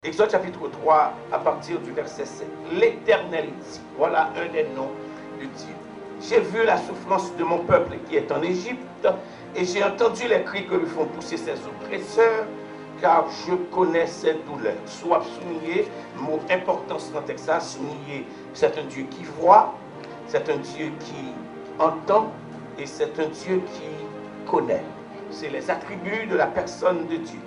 Exode chapitre 3, à partir du verset 7. L'Éternel dit, voilà un des noms de Dieu. J'ai vu la souffrance de mon peuple qui est en Égypte, et j'ai entendu les cris que lui font pousser ses oppresseurs, car je connais ses douleurs. Soit souligné, mot importance dans Texas, souligné, c'est un Dieu qui voit, c'est un Dieu qui entend, et c'est un Dieu qui connaît. C'est les attributs de la personne de Dieu.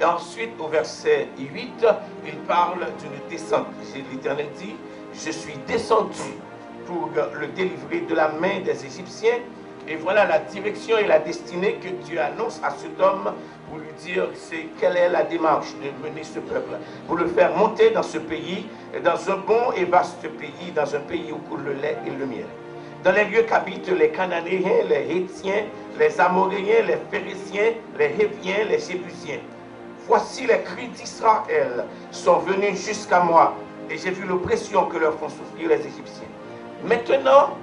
Et ensuite, au verset 8, il parle d'une descente. L'Éternel dit, je suis descendu pour le délivrer de la main des Égyptiens. Et voilà la direction et la destinée que Dieu annonce à cet homme pour lui dire quelle est la démarche de mener ce peuple, pour le faire monter dans ce pays, dans un bon et vaste pays, dans un pays où coule le lait et le miel. Dans les lieux qu'habitent les Cananéens, les Hétiens, les Amoréens, les Phéréziens, les Héviens, les Jébusiens. Voici les cris d'Israël sont venus jusqu'à moi, et j'ai vu l'oppression que leur font souffrir les Égyptiens. Maintenant,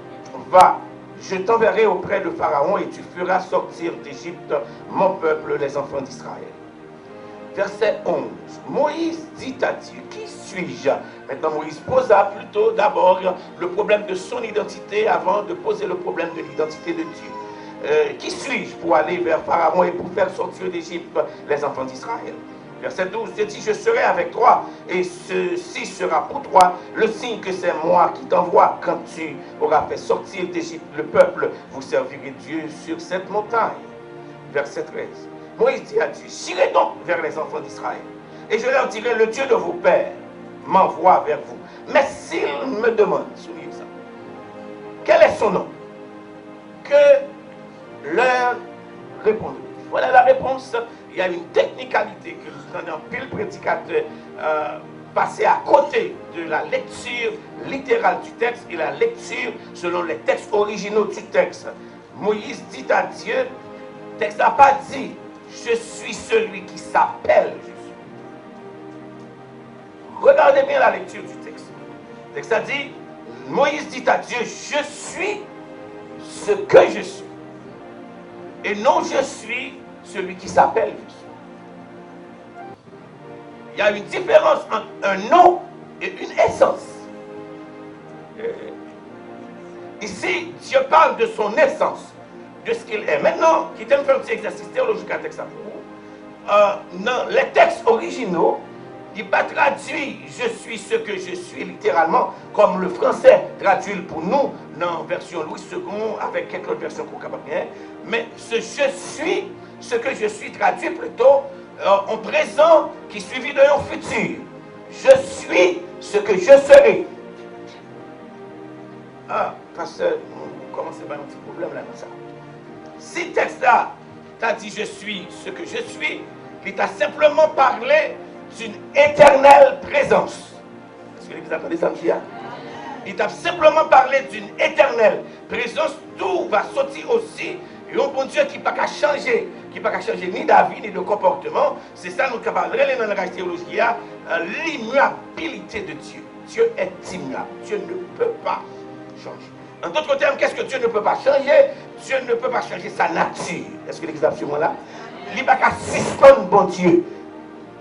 va, je t'enverrai auprès de Pharaon, et tu feras sortir d'Égypte mon peuple, les enfants d'Israël. Verset 11. Moïse dit à Dieu, qui suis-je? Maintenant, Moïse posa plutôt d'abord le problème de son identité avant de poser le problème de l'identité de Dieu. Qui suis-je pour aller vers Pharaon et pour faire sortir d'Égypte les enfants d'Israël? Verset 12, Dieu dit, je serai avec toi, et ceci sera pour toi le signe que c'est moi qui t'envoie. Quand tu auras fait sortir d'Égypte le peuple, vous servirez Dieu sur cette montagne. Verset 13, Moïse dit à Dieu, j'irai donc vers les enfants d'Israël, et je leur dirai, le Dieu de vos pères m'envoie vers vous. Mais s'ils me demandent, soulignez ça, quel est son nom? Que leur répondre. Voilà la réponse. Il y a une technicalité que nous prenons pile prédicateur passer à côté de la lecture littérale du texte et la lecture selon les textes originaux du texte. Moïse dit à Dieu, le texte n'a pas dit je suis celui qui s'appelle Jésus. Regardez bien la lecture du texte. Le texte a dit, Moïse dit à Dieu, je suis ce que je suis. Et non, je suis celui qui s'appelle Jésus. Il y a une différence entre un nom et une essence. Ici, Dieu parle de son essence, de ce qu'il est. Maintenant, quittez me faire un petit exercice théologique à texte pour vous. Dans les textes originaux, il n'a pas traduit « je suis ce que je suis » littéralement, comme le français traduit pour nous dans la version Louis II, avec quelques autres versions qu'on capable bien. Mais ce « je suis ce que je suis » traduit plutôt en présent qui est suivi d'un futur. Je suis ce que je serai. Ah, parce que vous commencez par un petit problème là dans ça. Si le texte là t'a dit « je suis ce que je suis », il t'a simplement parlé d'une éternelle présence. Est-ce que vous entendez ça, monsieur? Il t'a simplement parlé d'une éternelle présence, d'où va sortir aussi un bon Dieu qui n'a pas qu'à changer, ni d'avis, ni de comportement. C'est ça nous capables dans le langage théologique, l'immuabilité de Dieu. Dieu est immuable. Dieu ne peut pas changer. En d'autres termes, qu'est-ce que Dieu ne peut pas changer? Dieu ne peut pas changer sa nature. Est-ce que l'exemple sur moi là? Il n'a pas qu'à suspendre bon Dieu.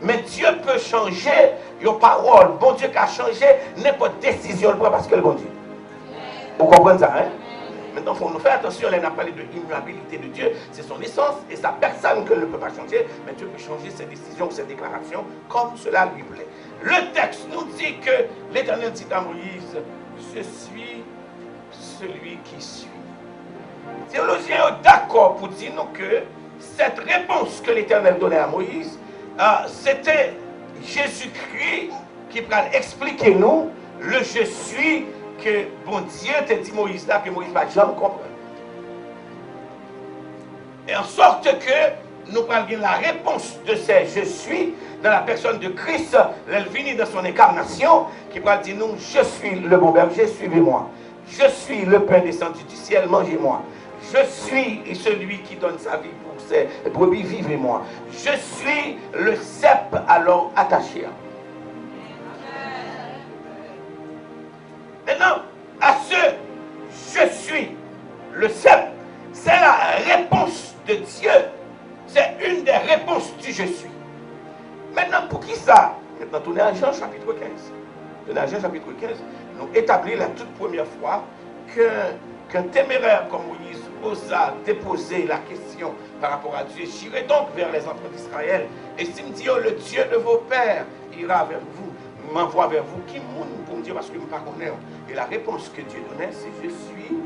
Mais Dieu peut changer your parole. Bon Dieu qui a changé n'importe décision parce que le bon Dieu. Vous comprenez ça, hein? Maintenant, il faut nous faire attention, on a parlé de l'immuabilité de Dieu, c'est son essence et sa personne que ne peut pas changer, mais Dieu peut changer ses décisions ou ses déclarations comme cela lui plaît. Le texte nous dit que l'Éternel dit à Moïse, je suis celui qui suis. Les théologiens sont d'accord pour dire nous que cette réponse que l'Éternel donnait à Moïse, c'était Jésus-Christ qui va expliquer nous le je suis que bon Dieu t'a dit Moïse là, que Moïse va jamais comprendre. Et en sorte que nous parlons la réponse de ces je suis dans la personne de Christ, elle vient dans son incarnation, qui va dire nous, je suis le bon berger, suivez-moi. Je suis le pain descendu du ciel, mangez-moi. Je suis celui qui donne sa vie pour ses brebis, vivez-moi. Je suis le cep alors attaché. Maintenant, à ce je suis le cep, c'est la réponse de Dieu. C'est une des réponses du je suis. Maintenant, pour qui ça? Maintenant, tourner à Jean chapitre 15. Tourner à Jean chapitre 15, nous établit la toute première fois qu'un téméraire comme Moïse osa déposer la question par rapport à Dieu. J'irai donc vers les enfants d'Israël. Et s'il me dit, oh, le Dieu de vos pères ira vers vous, m'envoie vers vous. Qui m'ouvre pour me dire parce que je ne me connais. Et la réponse que Dieu donnait, c'est je suis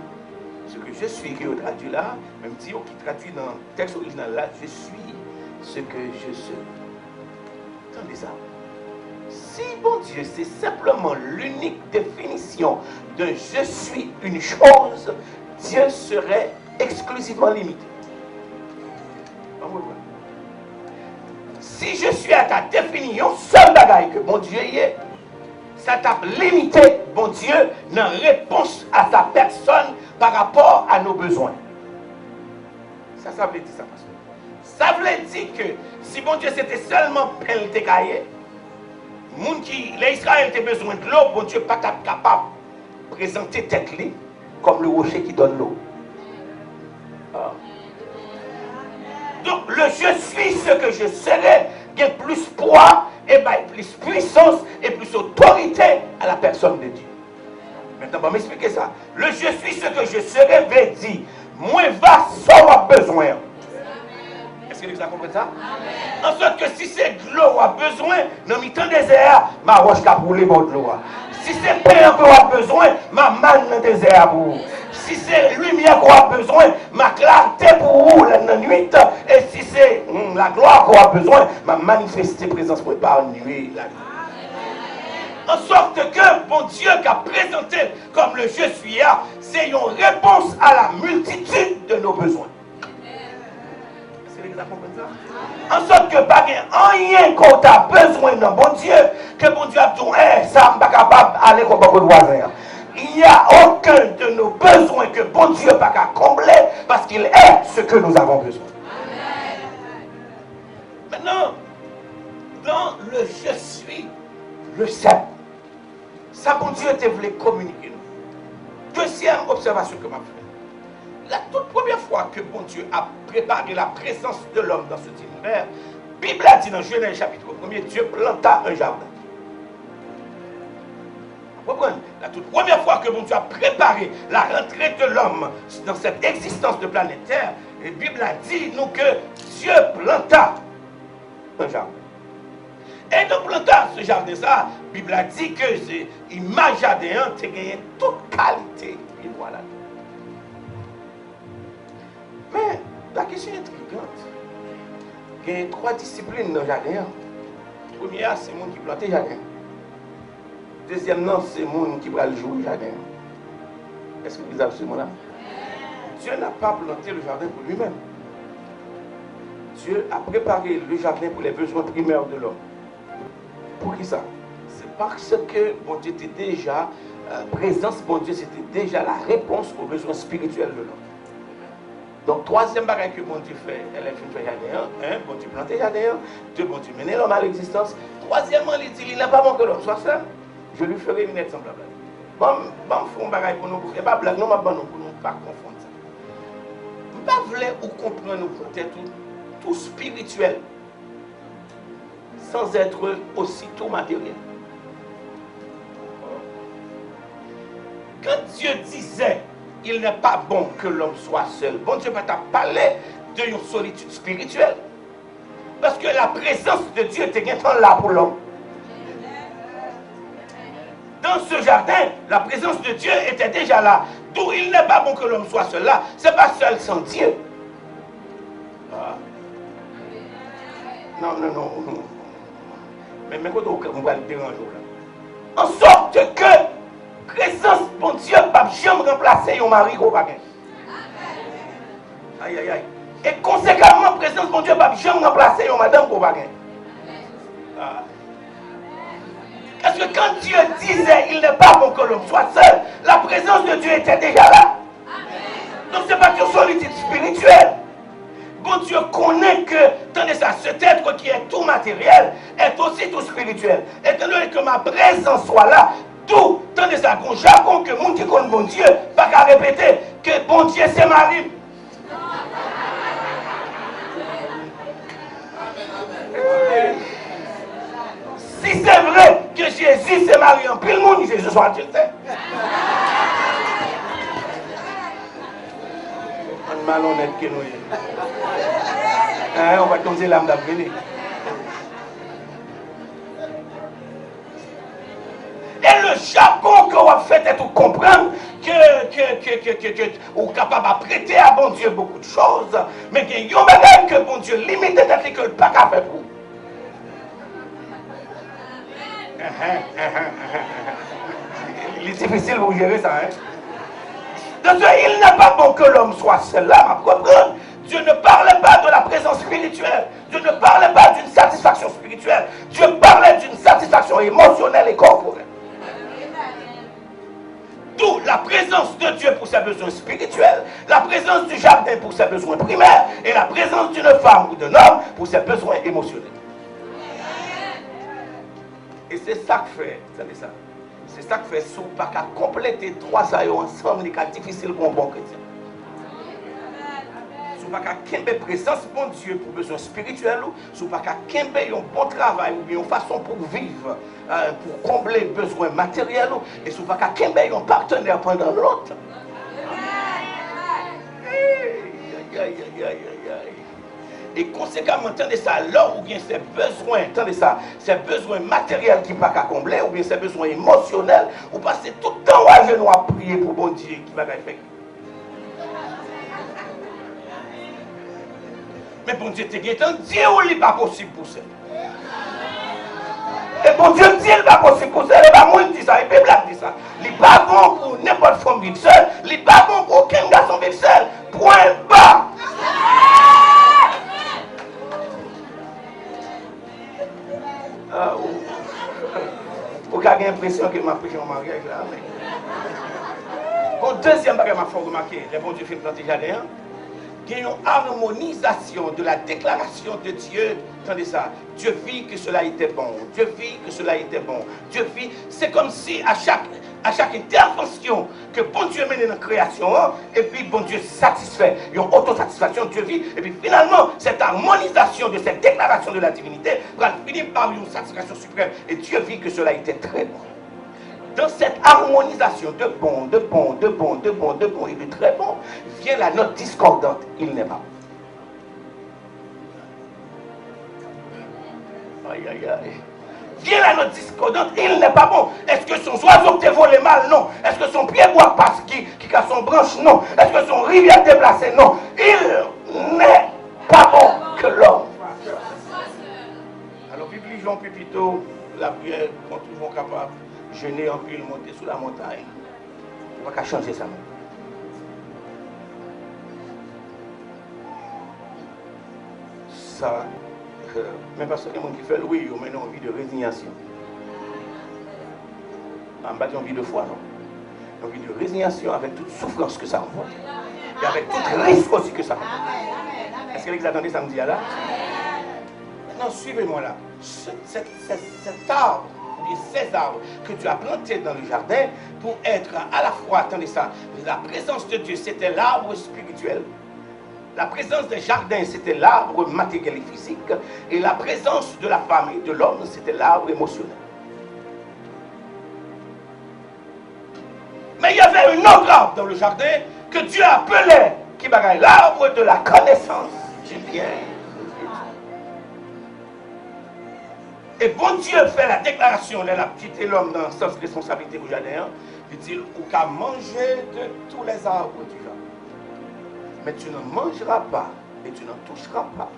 ce que je suis, qui est traduit là, même Dieu qui traduit dans le texte original là, je suis ce que je suis. Attendez ça. Si bon Dieu, c'est simplement l'unique définition de je suis une chose, Dieu serait exclusivement limité. Si je suis à ta définition, seul bagaille que bon Dieu y est, ça t'a limité, bon Dieu, dans réponse à sa personne par rapport à nos besoins. Ça veut dire ça, pasteur. Ça veut dire que si bon Dieu c'était seulement peine de cahier, les Israéliens avaient besoin de l'eau, bon Dieu pas capable de présenter tête comme le rocher qui donne l'eau. Ah. Donc le je suis ce que je serai, gagne plus poids, et plus puissance et plus autorité à la personne de Dieu. Maintenant, on va m'expliquer ça. Le je suis ce que je serai veut dire, moins va sans besoin. Est-ce que vous avez compris ça? Amen. En sorte que si c'est de l'eau a besoin, dans le temps désert, ma roche qui a brûlé de l'eau. Si c'est pain qu'on a besoin, ma manne dans le désert pour vous. Si c'est lumière qu'on a besoin, ma clarté pour vous la nuit. Et si c'est la gloire qu'on a besoin, ma manifester présence pour par nuit la nuit. En sorte que bon Dieu qui a présenté comme le je suis là, c'est une réponse à la multitude de nos besoins. Est-ce que vous avez compris ça? En sorte que pas rien qu'on a besoin d'un bon Dieu, que bon Dieu a dit, ça ne pas capable d'aller comme beaucoup de voisins. Il n'y a aucun de nos besoins que bon Dieu n'a pas combler parce qu'il est ce que nous avons besoin. Amen. Maintenant, dans le je suis, le sais. Ça, bon Dieu te voulait communiquer nous. Deuxième observation que m'a fait. La toute première fois que bon Dieu a préparé la présence de l'homme dans cet univers, la Bible a dit dans Genèse chapitre 1er, Dieu planta un jardin. La toute première fois que bon Dieu a préparé la rentrée de l'homme dans cette existence de planète Terre, la Bible a dit nous que Dieu planta un jardin. Et donc planta ce jardin, ça, la Bible a dit que l'image jardin a gagné toute qualité. Et voilà. Mais la question est intrigante. Il y a 3 disciplines dans le jardin. Première, c'est le monde qui plante le jardin. Deuxièmement, c'est le monde qui va le jouer le jardin. Est-ce que vous avez ce mot-là? Dieu n'a pas planté le jardin pour lui-même. Dieu a préparé le jardin pour les besoins primaires de l'homme. Pour qui ça? C'est parce que bon Dieu était déjà, présence, bon Dieu, c'était déjà la réponse aux besoins spirituels de l'homme. Donc, troisième bagage que bon Dieu fait, elle a fait jardin. Un, bon Dieu planté jardin. Deux, bon Dieu mener l'homme à l'existence. Troisièmement, il dit, il n'a pas bon que l'homme soit seul. Je lui ferai une aide semblable. Bon, font un bagage pour nous, et pas blague, non, pour nous pas confondre ça. Je ne veux pas ou comprendre nous peut-être tout spirituel, sans être aussi tout matériel. Quand Dieu disait, il n'est pas bon que l'homme soit seul, bon Dieu va t'a parlé d'une solitude spirituelle. Parce que la présence de Dieu était bien là pour l'homme. Dans ce jardin, la présence de Dieu était déjà là. D'où il n'est pas bon que l'homme soit seul là. Ce n'est pas seul sans Dieu. Ah. Non. Mais quand on va le déranger là. En sorte que présence, bon Dieu, ne va jamais remplacer un mari au bagage. Aïe. Et conséquemment, présence, bon Dieu, ne va jamais remplacer une madame au bagage. Ah. Parce que quand Dieu disait il n'est pas bon que l'homme soit seul, la présence de Dieu était déjà là. Donc ce n'est pas une solitude spirituelle. Bon Dieu connaît que, tandis ça, cet être qui est tout matériel est aussi tout spirituel. Étant donné que ma présence soit là, tout, tandis ça, qu'on jargon que monde qui connaît bon Dieu, pas qu'à répéter que bon Dieu c'est Marie. Si c'est vrai que Jésus s'est marié en pile monde, Jésus soit adulte. On malhonnête que nous on va tomber l'âme d'avenir. Et le jargon qu'on va faire est de comprendre que ou capable de prêter à bon Dieu beaucoup de choses, mais qu'il y a un bagage que bon Dieu limite d'être que le pas qu'à faire pour. Il est difficile pour gérer ça, hein? Donc, il n'est pas bon que l'homme soit seul là, ma comprendre. Dieu ne parlait pas de la présence spirituelle. Dieu ne parlait pas d'une satisfaction spirituelle. Dieu parlait d'une satisfaction émotionnelle et corporelle. D'où la présence de Dieu pour ses besoins spirituels, la présence du jardin pour ses besoins primaires et la présence d'une femme ou d'un homme pour ses besoins émotionnels. Et c'est ça que fait, vous savez ça, c'est ça que fait si vous pas qu'à compléter trois ça ensemble, c'est difficile pour un bon chrétien. Si vous pas qu'à kembe présence bon Dieu pour besoins spirituels, si vous pas qu'à kembe un bon travail ou bien une façon pour vivre, pour combler besoins matériels, et si vous pas qu'à kembe un partenaire pendant l'autre. Et conséquemment, entendez ça, là où bien ces besoins, entendez ça, ces besoins matériels qui ne pas qu'à combler, ou bien ces besoins émotionnels, vous passez tout le temps à genoux à prier pour bon Dieu qui va faire. Mais bon Dieu, Dieu il n'est pas possible pour ça. Et bon Dieu dit, il n'est pas possible pour ça. Il n'est pas moi qui dit ça, il peut dit ça. Il n'est pas bon pour n'importe femme vivre seule. Il n'est pas bon pour aucun garçon vivre seul. Point bas. Vous avez l'impression que ma prêché en mariage là. Bon, deuxième bagage, il faut remarquer, les bons Dieu fait planter jardin. Il y a une harmonisation de la déclaration de Dieu. Attendez ça. Dieu vit que cela était bon. Dieu vit que cela était bon. Dieu vit. C'est comme si à chaque intervention que bon Dieu mène dans la création, et puis bon Dieu satisfait. Il y a une autosatisfaction de Dieu vit. Et puis finalement, cette harmonisation de cette déclaration de la divinité va finir par une satisfaction suprême. Et Dieu vit que cela était très bon. Dans cette harmonisation de bon, de bon, de bon, de bon, de bon et de très bon, vient la note discordante. Il n'est pas bon. Aïe, aïe, aïe. Vient la note discordante. Il n'est pas bon. Est-ce que son oiseau te volé mal? Non. Est-ce que son pied bois passe qui a son branche? Non. Est-ce que son rivière déplacée? Non. Il n'est pas bon que l'homme. Alors, Bible, Jean Pépito, la prière, quand ils vont capables. Jeûner en pile, monter sous la montagne. On va changer ça. Ça, même parce que les gens qui font le oui, ils ont maintenant envie de résignation. On va dire envie de foi, non. Envie de résignation avec toute souffrance que ça envoie. Et avec tout risque aussi que ça envoie. Est-ce que vous attendez samedi là? Maintenant, suivez-moi là. Cet arbre, ces arbres que tu as plantés dans le jardin pour être à la fois, attendez ça, la présence de Dieu c'était l'arbre spirituel, la présence des jardins c'était l'arbre matériel et physique, et la présence de la femme et de l'homme c'était l'arbre émotionnel. Mais il y avait un autre arbre dans le jardin que Dieu appelait qui bagaille l'arbre de la connaissance du bien. Et bon Dieu fait la déclaration de la petite et l'homme dans le sens responsabilité au jardin. Il dit, ou qu'à manger de tous les arbres du jardin. Mais tu ne mangeras pas et tu n'en toucheras pas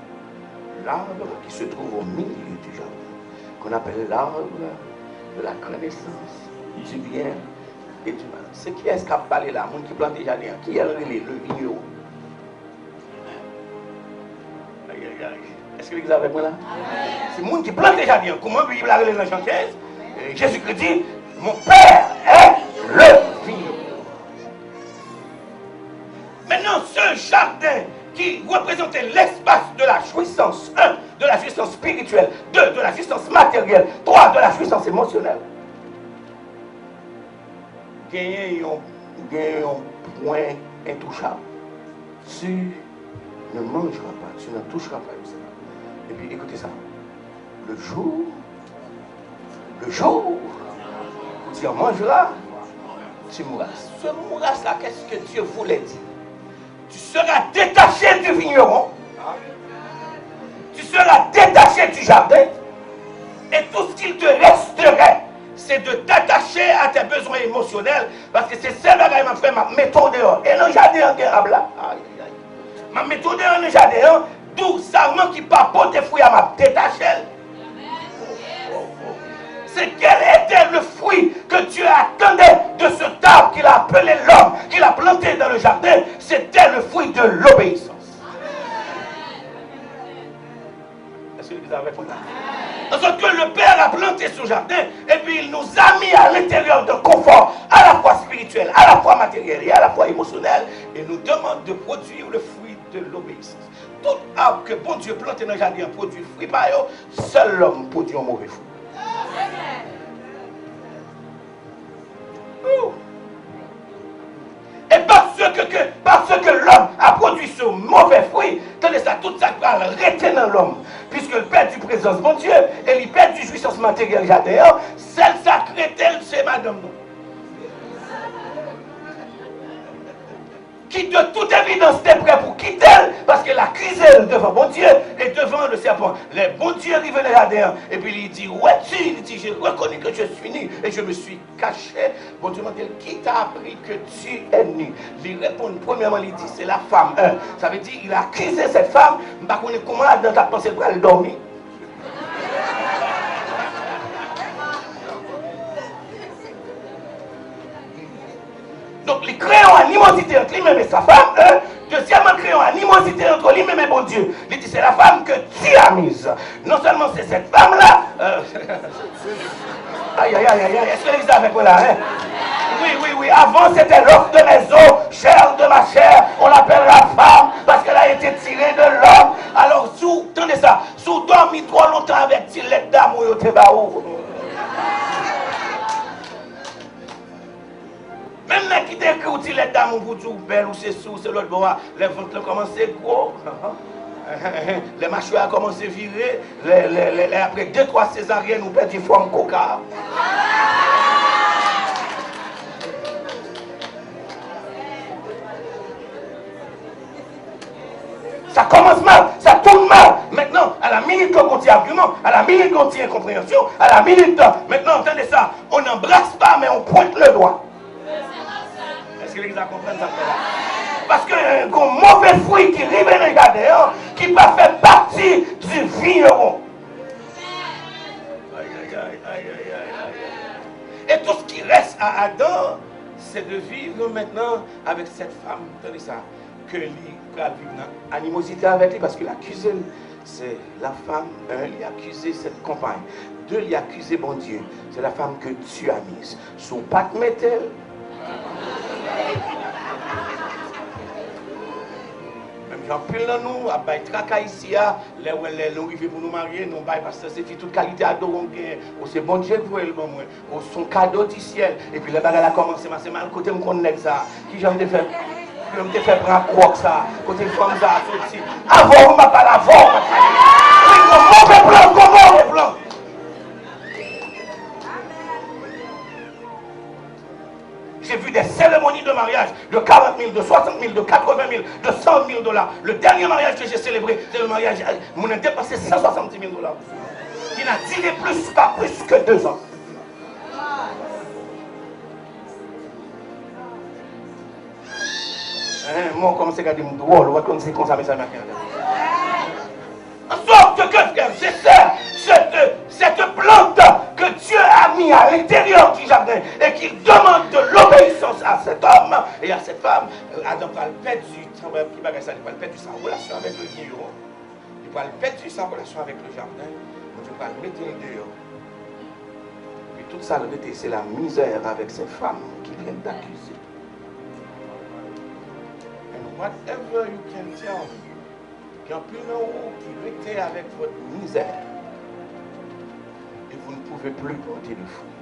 l'arbre qui se trouve au milieu du jardin, qu'on appelle l'arbre de la connaissance du bien et du mal. C'est qui est-ce qui a parlé là, mon qui plante des jardins, qui est le vigneron? Aïe, aïe, aïe. Est-ce que vous avez moi là? C'est le monde qui plante des jardins. Comment il a relé dans Jean 15? Jésus-Christ dit, mon Père est le vigneron. Maintenant, ce jardin qui représentait l'espace de la jouissance, 1, de la jouissance spirituelle, 2, de la jouissance matérielle, 3, de la jouissance émotionnelle. Gagner un point intouchable. Tu ne mangeras pas, tu ne toucheras pas. Et puis écoutez ça. Le jour Le jour où tu en mangeras, tu mourras. Ce mourras-là, qu'est-ce que Dieu voulait dire? Tu seras détaché du vigneron. Tu seras détaché du jardin. Et tout ce qu'il te resterait, c'est de t'attacher à tes besoins émotionnels. Parce que c'est ça que ma frère m'a méthode dehors. Et le jardin en là. Ma méthode dehors le jardin, d'où ça qui papote des fruits à ma détacher. C'est quel était le fruit que Dieu attendait de ce arbre qu'il a appelé l'homme, qu'il a planté dans le jardin? C'était le fruit de l'obéissance. Est-ce que vous avez compris? Parce que le Père a planté ce jardin et puis il nous a mis à l'intérieur de confort, à la fois spirituel, à la fois matériel et à la fois émotionnel, et nous demande de produire le fruit de l'obéissance. Tout arbre que bon Dieu planté dans le jardin produit fruit par eux, seul l'homme produit un mauvais fruit. Et parce que l'homme a produit ce mauvais fruit, tenez ça, toute ça va rester dans l'homme. Puisque le perd du présence de mon Dieu, et il perd du jouissance matérielle jardin, celle sacrée telle, c'est madame. Qui de toute évidence était prêt pour quitter elle, parce qu'elle a accusé devant mon Dieu et devant le serpent. Le bon Dieu arrive dans le jardin, et puis il dit, ouais, il dit, j'ai reconnu que je suis nu, et je me suis caché. Bon Dieu m'a dit, qui t'a appris que tu es nu? Il répond, premièrement, il dit, c'est la femme. Ça veut dire, il a accusé cette femme, mais par contre, comment dans ta pensée pour elle dormir? Donc, les créons animosité entre lui-même et sa femme. Deuxièmement, créons animosité entre lui-même et bon Dieu. Il dit, c'est la femme que tu as mise. Non seulement c'est cette femme-là. Aïe, aïe, aïe, aïe, est-ce que l'église est avec moi là, hein? Oui. Avant, c'était l'offre de mes os, chair de ma chair. On l'appelle la femme parce qu'elle a été tirée de l'homme. Alors, attendez ça, sous dormi trop longtemps avec Tilette d'amour, au Tébaou. Même qui t'écrit ou Tilette d'amour pour tout belle ou c'est sous, c'est l'autre bois, les ventres commencent gros. Les mâchoires ont commencé à virer. Après 2-3 césariennes, nous perdons forme coca. Ça commence mal, ça tourne mal. Maintenant, à la minute qu'on contient argument, à la minute qu'on tient compréhension, à la minute, maintenant, entendez ça, on n'embrasse pas, mais on pointe le doigt. Est-ce que l'église comprend ça? Parce que un mauvais fruit qui arrive dans le jardin, qui va faire partie du vigneron. Et tout ce qui reste à Adam, c'est de vivre maintenant avec cette femme, tenez ça, que lui va vivre dans animosité avec lui, parce qu'il accuse, c'est la femme, il a accusé cette compagne, 2, il a accusé bon Dieu, c'est la femme que tu as mise. Son patte met-elle? J'en pile dans nous, à bail tracas ici, là où nous arrivons pour nous marier, nous bail parce que c'est toute qualité à dos, c'est bon Dieu pour elle, son cadeau du ciel. Et puis le bagage a commencé, c'est mal côté me connaître ça, qui j'en ai fait, je me fait prendre croque ça, côté femme ça, sorti. Avant, on m'a pas l'avant, oui, mauvais plan. J'ai vu des cérémonies de mariage de 40 000, de 60 000, de 80 000, de 100 000 $. Le dernier mariage que j'ai célébré, c'est le mariage, on a dépassé 170 000 $. Il n'a duré pas plus que 2 ans. Moi, on commence à dire drôle, on va commencer comme ça, mais ça m'a fait. En sorte que, c'est ça, cette plante que Dieu a mis à l'intérieur du jardin et qu'il demande de l'obéissance à cet homme et à cette femme, Adam va le perdre sa relation avec le vigneron, il va le perdre sa relation avec le jardin, Dieu va le mettre dehors. Et tout ça, c'est la misère avec ces femmes qui viennent d'accuser. And whatever you can tell me, qu'il y a plus de haut qui était avec votre misère et vous ne pouvez plus porter le fruit.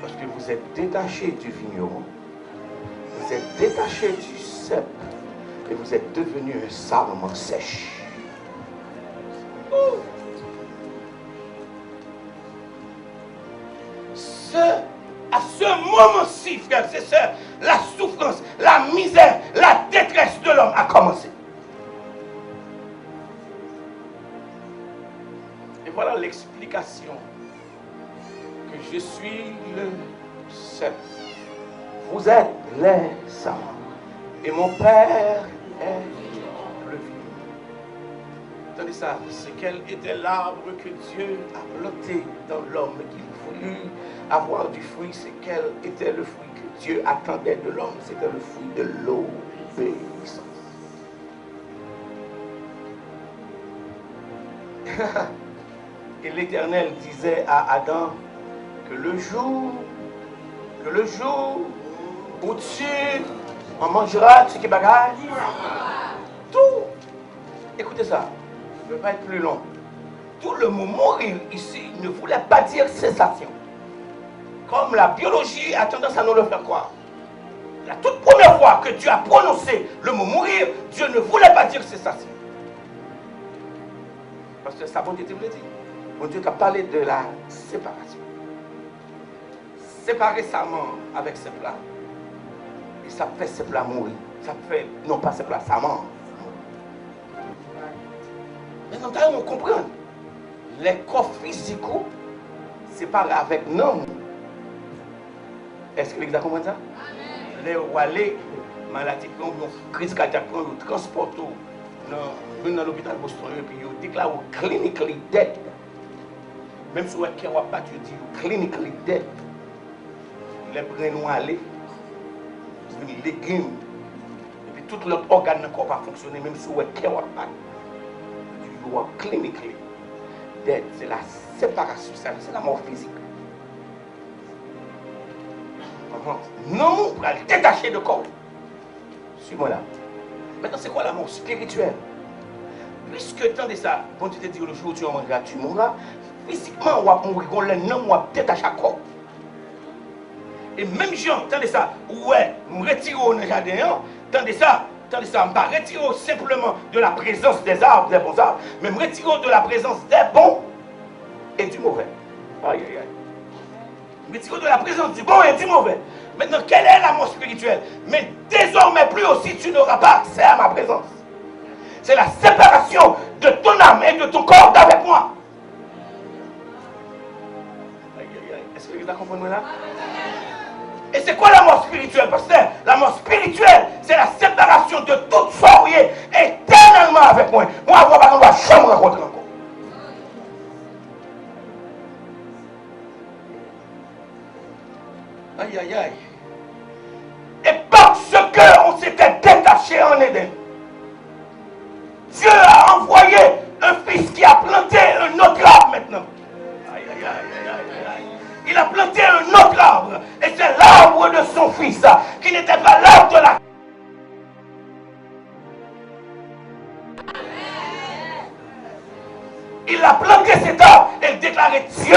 Parce que vous êtes détaché du vigneron, vous êtes détaché du cep et vous êtes devenu un sarment sèche. à ce moment-ci, frères et sœurs, la souffrance, la misère, la détresse de l'homme a commencé. Et voilà l'explication que je suis le seul. Vous êtes les saints. Et mon Père est le vieux. Attendez ça, c'est quel était l'arbre que Dieu a planté dans l'homme qu'il voulut avoir du fruit, c'est quel était le fruit que Dieu attendait de l'homme, c'était le fruit de l'obéissance. Et l'Éternel disait à Adam que le jour où tu en mangeras, tu qui bagaille, tout, écoutez ça, je ne vais pas être plus long. Tout le mot mourir ici ne voulait pas dire cessation. Comme la biologie a tendance à nous le faire croire. La toute première fois que Dieu a prononcé le mot mourir, Dieu ne voulait pas dire cessation. Parce que sa bonté voulait dire. Bon Dieu a parlé de la séparation. Séparer sa mort avec ses plats. Et ça fait ses plats mourir. Ça fait, non pas ses plats, sa mort. Mais nous devons comprendre. Les corps physiques séparés avec nous. Est-ce que vous comprenez ça? Les walés, maladies, crise cardiaque, ils transportent dans l'hôpital Boston et puis ils déclarent clinically dead. Même si vous n'avez pas tu dis clinically dead. Les bras walés, les légumes, et puis tout l'autre organe ne peut pas fonctionner, même si vous n'avez pas. You are clinically dead. C'est la séparation, c'est la mort physique. Non, on va le détacher de corps. Suis-moi là. Maintenant, c'est quoi la mort spirituelle? Puisque, attendez ça, quand tu te dis le jour où tu mangeras, tu mourras, physiquement, on va mourir, on va détacher le corps. Et même gens, attendez ça, ouais, me retire au jardin, attendez ça, on ne va pas retirer simplement de la présence des arbres, des bons arbres, mais me retirer de la présence des bons et du mauvais. Aïe, aïe, aïe. Retirons de la présence du bon et du mauvais. Maintenant, quelle est la mort spirituelle? Mais désormais, plus aussi, tu n'auras pas accès à ma présence. C'est la séparation de ton âme et de ton corps d'avec moi. Aïe, aïe, aïe. Est-ce que vous comprenez là? Et c'est quoi la mort spirituelle, pasteur? La mort spirituelle, c'est la séparation de toute forme éternellement avec moi. Moi, je ne vais pas jamais rencontrer encore. Aïe, aïe, aïe. Et parce qu'on s'était détaché en Éden, Dieu a envoyé un fils qui a planté un autre arbre maintenant. Aïe, aïe, aïe, aïe, aïe, aïe. Il a planté un autre arbre. Et c'est l'arbre de son fils, qui n'était pas l'arbre de la... Il a planté cet arbre et il déclarait Dieu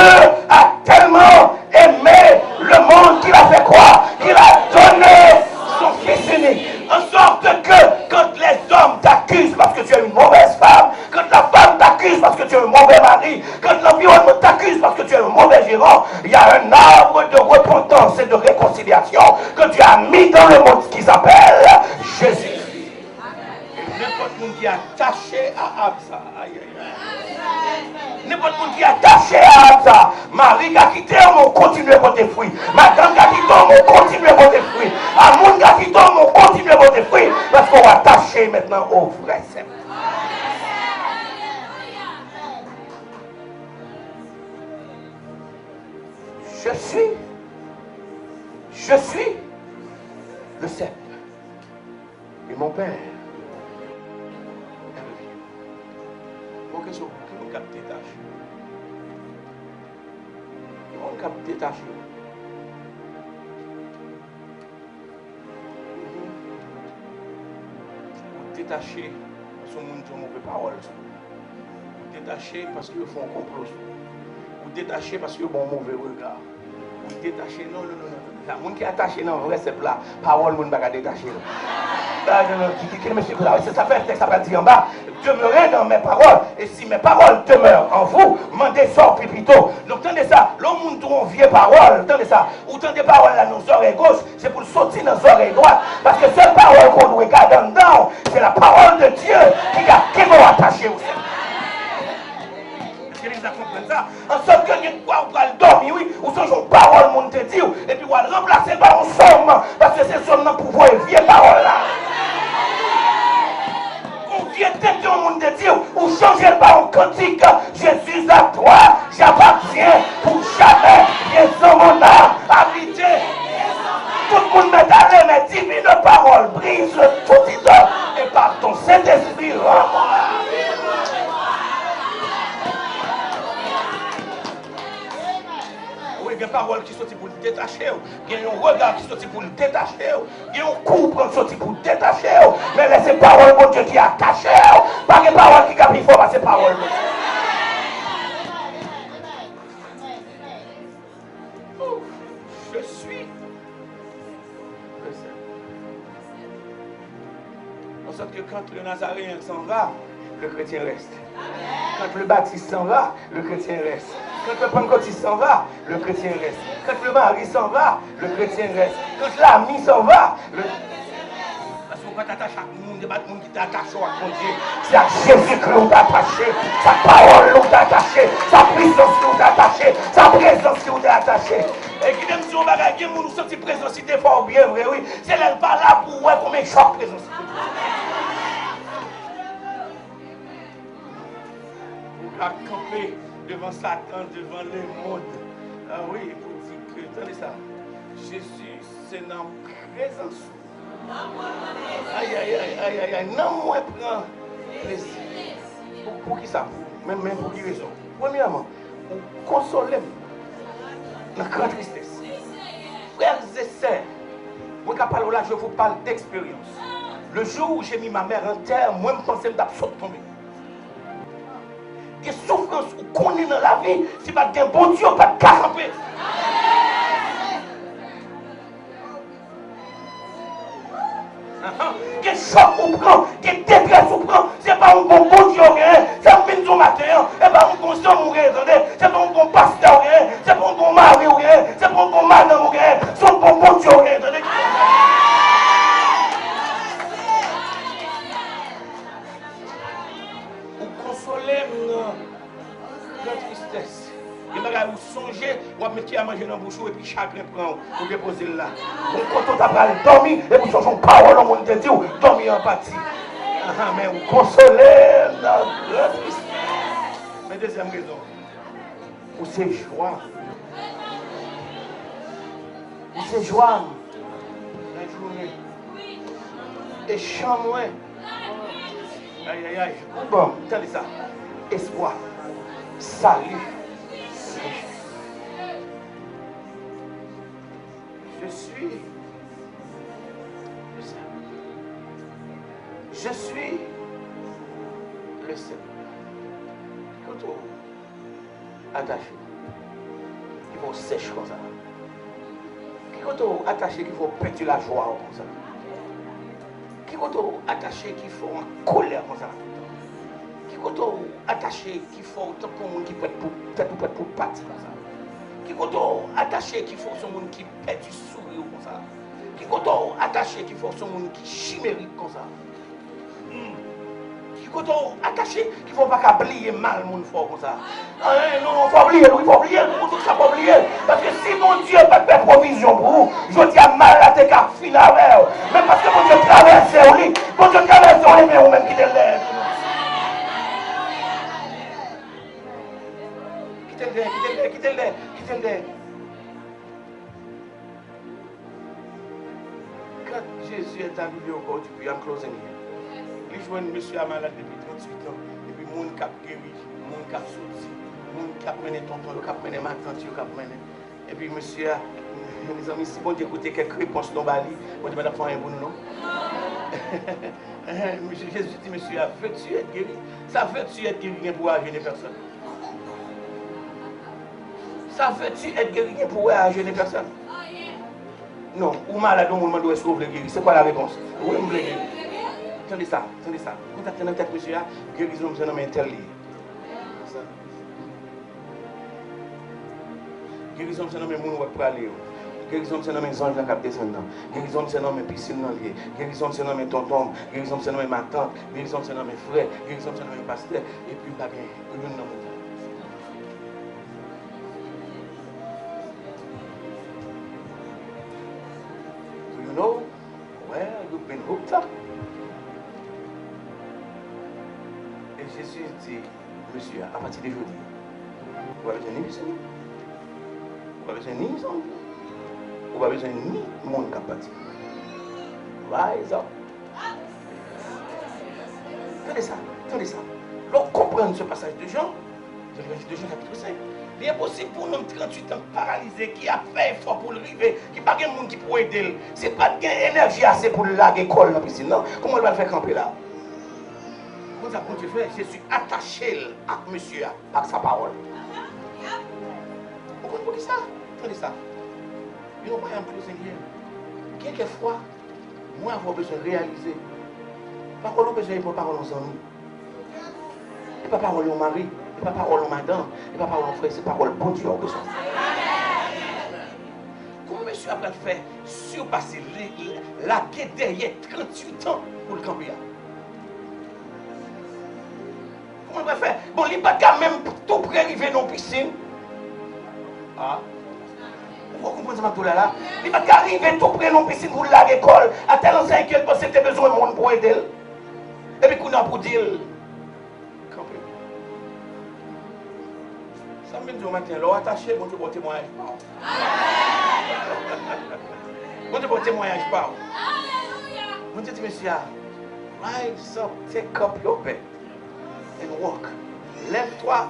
a tellement aimé le monde qu'il a fait croire, qu'il a donné son fils unique. En sorte que quand les hommes t'accusent parce que tu es une mauvaise femme, quand la femme t'accuse parce que tu es un mauvais mari, quand l'environnement t'accuse parce que tu es un mauvais gérant, il y a un arbre de repentance et de réconciliation que tu as mis dans le monde qui s'appelle Jésus. N'importe qui est attaché à Absa, aïe aïe aïe. N'importe qui est attaché à Absa, Marie qui a quitté, on continue à porter fruits. Madame qui a quitté, on continue à porter fruits. Amoun qui a quitté, on continue à porter fruits. Parce qu'on va attacher maintenant au vrai Seigneur. Je suis le cep. Et mon Père. Bon, question, qui nous capte détaché? On capte détaché. Vous détachez parce que vous avez une mauvaise parole. Vous détachez parce que vous font un complot. Vous détachez parce que vous avez un mauvais regard. Vous détachez, non. La monde qui est attaché dans le vrai, c'est là. Parole, vous ne pouvez pas détacher. C'est ça fait un texte, ça va dire en bas. Demeurez dans mes paroles. Et si mes paroles demeurent en vous, mandez sort plutôt. Donc, tendez ça. L'homme monde trouve vieille parole. Tendez ça. Ou tendez parole à nos oreilles gauches, c'est pour sortir dans nos oreilles droites. Parce que cette parole qu'on doit garder dedans, c'est la parole de Dieu qui va attacher au Seigneur. Ça. En sorte que nous pouvons dormir, oui, ou sans une parole, mon te dit, et puis on va remplacer par un somme, parce que c'est seulement pour voir une vieille parole là. On vient tenter au monde de Dieu, ou changer par un cantique, Jésus à toi, j'appartiens pour jamais, Jésus mon âme, habité. Tout le monde met à l'air, mais divine parole, brise tout idole, et par ton Saint-Esprit, rends-moi. Il y a une parole qui sortit pour le détacher, il y a un regard qui sortit pour le détacher, il y a un coup qui sortit pour le détacher, mais laissez parole de Dieu qui est attachée, pas de parole qui capte, il faut passer parole. Je suis le Seigneur. En sorte que quand le Nazaréen s'en va, le chrétien reste. Quand le baptiste s'en va, le chrétien reste. Quand le pentecôtiste s'en va, le chrétien reste. Quand le mari s'en va, le chrétien reste. Quand l'ami s'en va, le... Parce qu'on ne peut pas t'attacher à tout le monde, il y a pas de monde qui t'attache à ton Dieu. C'est à Jésus que l'on t'a attaché, sa parole l'on t'a attaché, sa puissance l'on t'a attaché, sa présence l'on t'a attaché. Et qui aime dire on va gagner, nous sentir présence des fort bien vrai, oui. C'est là pas là pour voir combien choc présence. À camper devant Satan, devant le monde. Ah oui, pour dire que, attendez ça, Jésus, c'est dans la présence. Aïe, aïe, aïe, aïe, aïe, aïe, non, moi, prends plaisir. Pour qui ça? Même pour qui raison? Premièrement, pour consoler dans la grande tristesse. Frères et sœurs, moi, quand je parle là, je vous parle d'expérience. Le jour où j'ai mis ma mère en terre, moi, je pensais que je suis tombé. Des souffrances qu'on est dans la vie, si pas de bon Dieu, pas de camper. Quel choc on prend, quelle détresse on prend, c'est pas un bon Dieu, c'est un fin du matin, c'est pas un bon somme, c'est pas un bon pasteur, c'est pas un bon mari, c'est pas un bon madame, c'est un bon Dieu. Ou consoler la tristesse. Et vous songez, vous mettez à manger dans le bouche et puis chacun prend, vous déposez là. Donc quand on t'a dormi, et vous changez une parole au monde de Dieu, dormir en partie. Mais vous consolez la tristesse. Mais deuxième raison, vous c'est joie. Vous c'est joie. La journée. Et chambre. Aïe, aïe, aïe. Bon, attendez ça. Espoir. Salut. Je suis le Seigneur. Je suis le Seigneur. Quand on attaché, il faut sécher comme ça. Quand on attaché, il faut péter la joie comme ça. Quand on attaché, il faut en colère comme ça. Quand on attaché, qu'il faut autant qu'on monde qui peut être pour partir comme ça. Quand on attaché, qu'il faut son monde qui pète du sourire comme ça. Quand on attaché, qu'il faut son monde qui chimérique comme ça. Quand on attaché, qu'il ne faut pas oublier mal mon fort comme ça. Non, il faut oublier, il faut oublier, ça faut oublier. Parce que si mon Dieu n'a pas de provision pour vous, je dis à mal à tes cartes finales. Mais parce que mon Dieu traverse au lit, mon Dieu traverse au lit, mais vous-même qui te lève. Quittez-le. Quand Jésus est arrivé au corps du puits, en closing, il joue un monsieur à malade depuis 38 ans, et puis mon cap guéri, mon cap sorti, mon cap mené tonton, le cap mené ma tante, le cap mené. Et puis monsieur, mes amis, si bon d'écouter quelques réponses dans Bali, on dit madame, faire un bon non? Jésus dit, monsieur, veux-tu être guéri? Ça veux-tu être guéri pour agir des personnes? Ça veut-tu être guéri pour agir des personnes? Non, ou malade, ou demande est-ce que vous voulez guérir. C'est quoi la réponse? Oui, vous voulez guérir. Attendez ça. Contactez dans tête monsieur, guérison, monsieur, non, mais tel lié. Guérison, monsieur, non, mais mon pour aller. Guérison, monsieur, non, mais ange dans cap descendant. Guérison, monsieur, non, mais piscine dans lié. Guérison, monsieur, non, mais tonton. Guérison, monsieur, non, mais ma tante. Guérison, monsieur, non, mais frère. Guérison, monsieur, non, mais pasteur. Et puis, pas bien. Do you know where you've been hooked up? Et Jésus dit, monsieur, à partir d'aujourd'hui, vous avez besoin ni piscine, vous avez besoin ni maison, vous avez besoin ni monde qui a bâti. Rise up. Attendez ça. Lorsqu'on comprend ce passage de Jean, chapitre 5, il est possible pour un homme de 38 ans paralysé qui a fait effort pour le river, qui n'a pas de monde qui pourrait aider. Ce n'est pas de énergie assez pour le laguer l'école dans la piscine. Non? Comment il va le faire camper là? Comment ça Dieu fait? Je suis attaché à monsieur, à sa parole. Vous comprenez ça? Attendez ça. Il n'y a pas un closing here. Quelquefois, moi, j'ai besoin de réaliser. Parole au besoin, il faut parole aux amis. Et pas parole au mari. Et pas parole au madame. Et pas parole au frère. C'est parole bon Dieu au besoin. Comment monsieur a fait surpasser la guerre derrière 38 ans pour le camper? Comment on va faire? Bon, il n'y a pas même tout près arriver dans la piscine. Ah. Vous comprenez ça là? Il va arriver tout près dans la piscine pour l'école. À tel enseigne qu'elle pense que tu as besoin de monde pour aider. Et puis qu'on a pour dire. Camper. Ça me dit au matin, l'eau attaché, bon Dieu pour témoignage. Bon Dieu pour témoignage, parle. Bon Dieu dit, monsieur, rise up, take up your bed and walk. Lève-toi,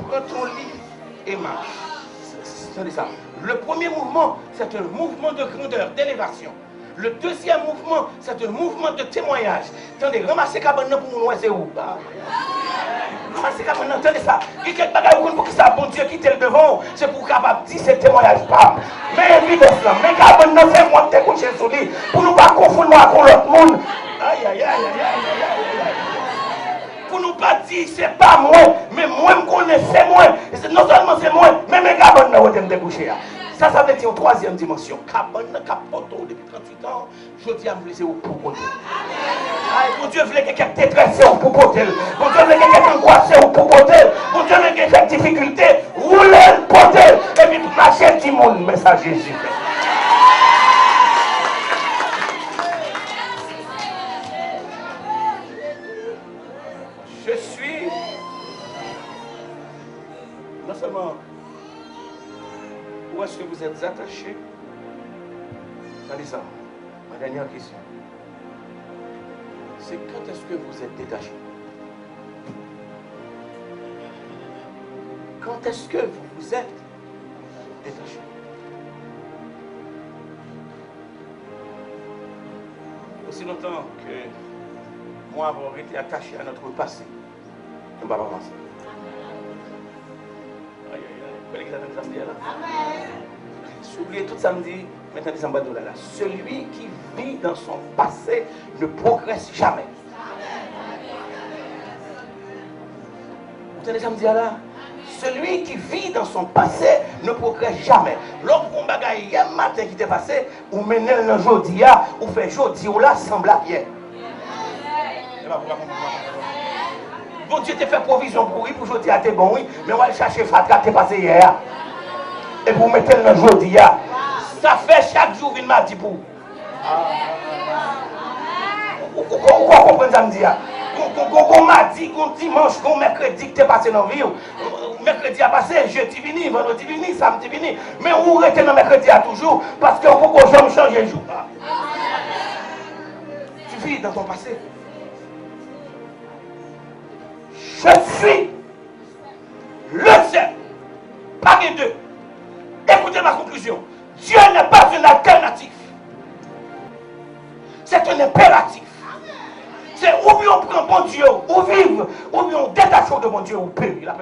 prends ton lit et marche. C'est ça. Le premier mouvement, c'est un mouvement de grandeur, d'élévation. Le deuxième mouvement, c'est un mouvement de témoignage. Attendez, ramassez cabane pour nous, c'est où? Ramassez cabane, attendez ça. Il y a quelque chose pour que ça, bon Dieu, quitte le devant, c'est pour capable dire ce témoignage pas. Mais évidemment, mais cabane, c'est moi qui t'ai couché sur lui, pour nous pas confondre avec l'autre monde. Aïe, aïe, aïe, aïe, aïe, aïe. Pour nous pas dire c'est pas moi, mais moi me connais, c'est moi. Non seulement c'est moi, mais mes cabane, nous avons débouché. Ça veut dire une troisième dimension. Cabane, capoto, depuis 38 ans, je dis à me laisser au pour bon Dieu voulait quelqu'un détressé au pour côté. Bon Dieu voulait quelqu'un angoissé au pour côté. Bon Dieu voulait quelqu'un difficulté, rouler le côté. Et puis marcher tout le monde, mais ça Jésus fait. Je suis non seulement où est-ce que vous êtes attaché? Attendez ça. Ma dernière question. C'est quand est-ce que vous êtes détaché? Quand est-ce que vous vous êtes détaché? Aussi longtemps que moi avoir été attaché à notre passé, on ne va pas avancer. Oubliez tout samedi, maintenant décembre de là. Celui qui vit dans son passé ne progresse jamais. Vous entendez samedi là? Celui qui vit dans son passé ne progresse jamais. Lorsqu'on bagaille hier matin qui t'est passé, ou menez le jour ou fait jour ou là, semble à hier. Bon Dieu t'a fait provision pour lui, pour aujourd'hui à tes bons, oui, mais on va aller chercher Fatra qui est passé hier. Et pour mettre le jour ça fait chaque jour une mardi pour. Vous comprenez ça me dit? On mardi, on dimanche, on mercredi qui t'est passé dans la vie. Mercredi a passé, jeudi vini, vendredi vini, samedi vini. Mais on reste dans mercredi à toujours parce qu'on faut qu'on jamais change le jour. Tu vis dans ton passé. Je suis le seul. Pas les deux. Écoutez ma conclusion. Dieu n'est pas une alternative. C'est un impératif. C'est ou bien on prend bon Dieu, ou vivre, ou bien on détache de bon Dieu, ou périr.